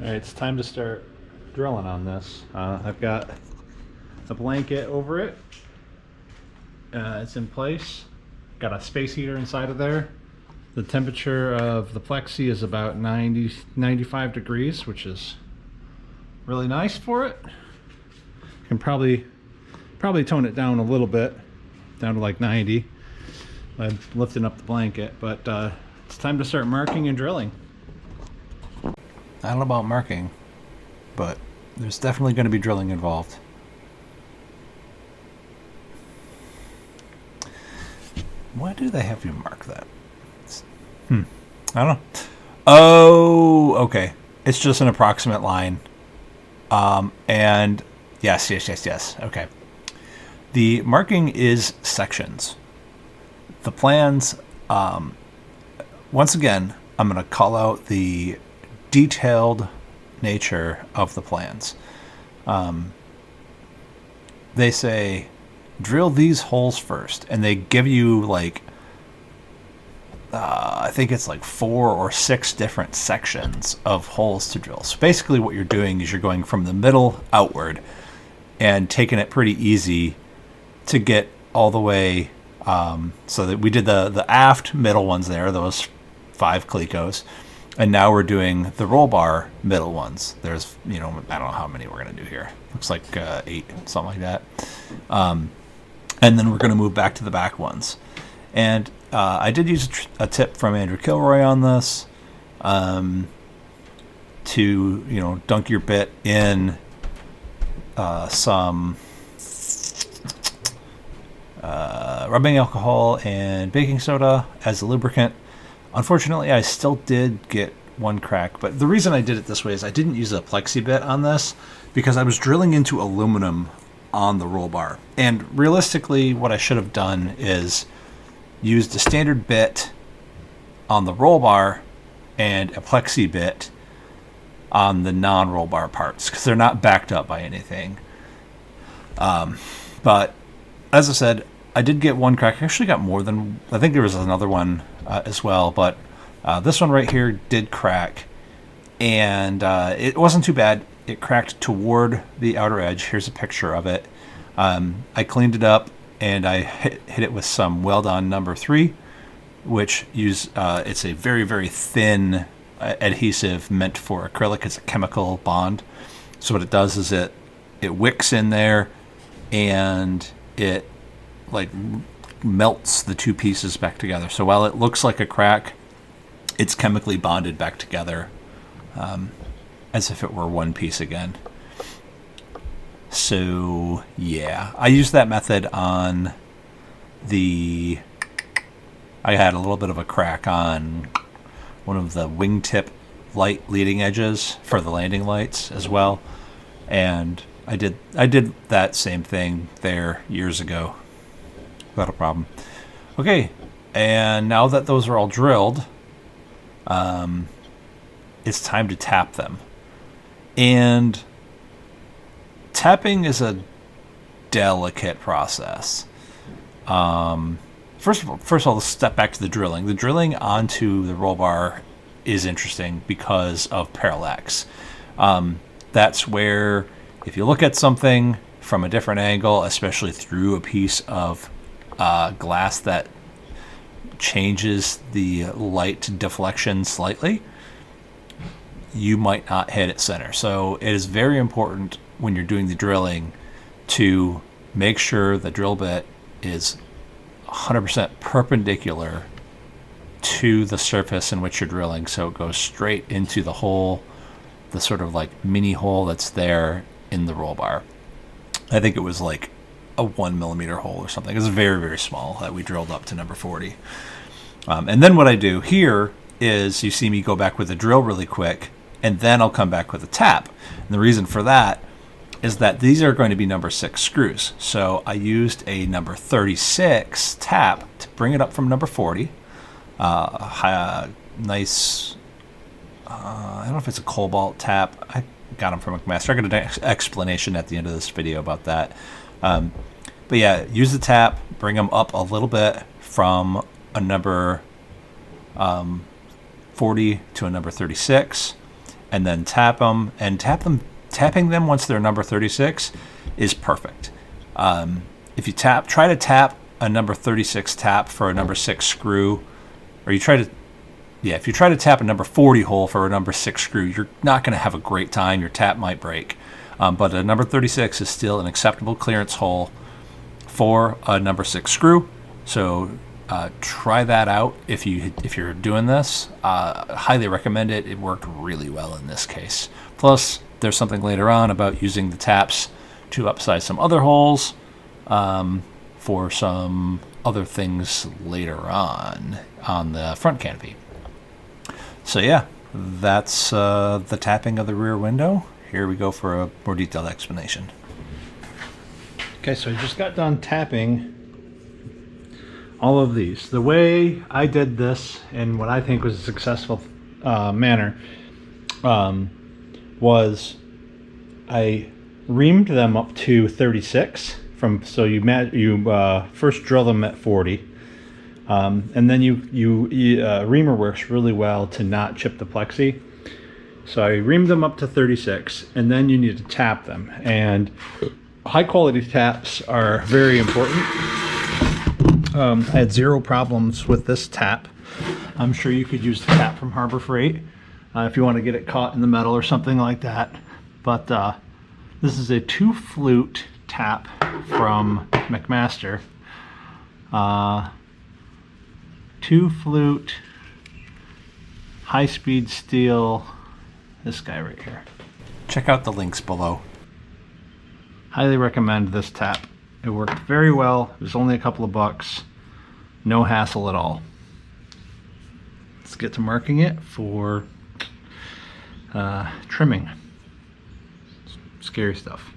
Alright, it's time to start drilling on this. I've got a blanket over it. It's in place. Got a space heater inside of there. The temperature of the plexi is about 95 degrees, which is really nice for it. Can probably tone it down a little bit, down to like 90. I'm lifting up the blanket, but it's time to start marking and drilling. I don't know about marking, but there's definitely going to be drilling involved. Why do they have you mark that? I don't know. Oh, okay. It's just an approximate line. And yes. Okay. The marking is sections. The plans, once again, I'm going to call out the detailed nature of the plans. They say drill these holes first, and they give you like I think it's like 4 or 6 different sections of holes to drill. So basically what you're doing is you're going from the middle outward and taking it pretty easy to get all the way, so that we did the aft middle ones there, those 5 clecos. And now we're doing the roll bar middle ones. There's, I don't know how many we're going to do here. Looks like 8, something like that. And then we're going to move back to the back ones. And I did use a tip from Andrew Kilroy on this, to, dunk your bit in some rubbing alcohol and baking soda as a lubricant. Unfortunately, I still did get one crack, but the reason I did it this way is I didn't use a plexi bit on this because I was drilling into aluminum on the roll bar. And realistically, what I should have done is used a standard bit on the roll bar and a plexi bit on the non-roll bar parts because they're not backed up by anything. But as I said, I did get one crack. I actually got more than, I think there was another one as well, but this one right here did crack, and it wasn't too bad. It cracked toward the outer edge. Here's a picture of it. I cleaned it up, and I hit it with some Weld-On number 3, which it's a very, very thin adhesive meant for acrylic. It's a chemical bond. So what it does is it wicks in there, and it like melts the 2 pieces back together. So while it looks like a crack, it's chemically bonded back together, as if it were one piece again. So yeah, I used that method on I had a little bit of a crack on one of the wingtip light leading edges for the landing lights as well, and I did that same thing there years ago without a problem. Okay, and now that those are all drilled, it's time to tap them. And tapping is a delicate process. First of all, let's step back to the drilling. The drilling onto the roll bar is interesting because of parallax. That's where, if you look at something from a different angle, especially through a piece of glass that changes the light deflection slightly, you might not hit it center. So it is very important when you're doing the drilling to make sure the drill bit is 100% perpendicular to the surface in which you're drilling, so it goes straight into the hole, the sort of like mini hole that's there in the roll bar. I think it was like a 1 millimeter hole or something. It was very, very small that we drilled up to number 40. And then what I do here is you see me go back with the drill really quick, and then I'll come back with a tap. And the reason for that is that these are going to be number 6 screws. So I used a number 36 tap to bring it up from number 40. Nice, I don't know if it's a cobalt tap. I got them from McMaster. I got an explanation at the end of this video about that. But yeah, use the tap, bring them up a little bit from a number 40 to a number 36, and then tap them, and tapping them once they're number 36 is perfect. If you try to tap a number 36 tap for a number 6 screw, or if you try to tap a number 40 hole for a number 6 screw, you're not going to have a great time. Your tap might break. But a number 36 is still an acceptable clearance hole for a number 6 screw. So try that out if you're doing this. Highly recommend it. It worked really well in this case. Plus, there's something later on about using the taps to upsize some other holes for some other things later on the front canopy. So yeah, that's the tapping of the rear window. Here we go for a more detailed explanation. Okay, so I just got done tapping all of these. The way I did this in what I think was a successful manner was I reamed them up to 36 so you first drill them at 40, and then reamer works really well to not chip the plexi. So I reamed them up to 36, and then you need to tap them, and high quality taps are very important. I had zero problems with this tap. I'm sure you could use the tap from Harbor Freight if you want to get it caught in the metal or something like that. But this is a 2-flute tap from McMaster. 2-flute, high-speed steel, this guy right here. Check out the links below. Highly recommend this tap. It worked very well. It was only a couple of bucks. No hassle at all. Let's get to marking it for trimming. Scary stuff.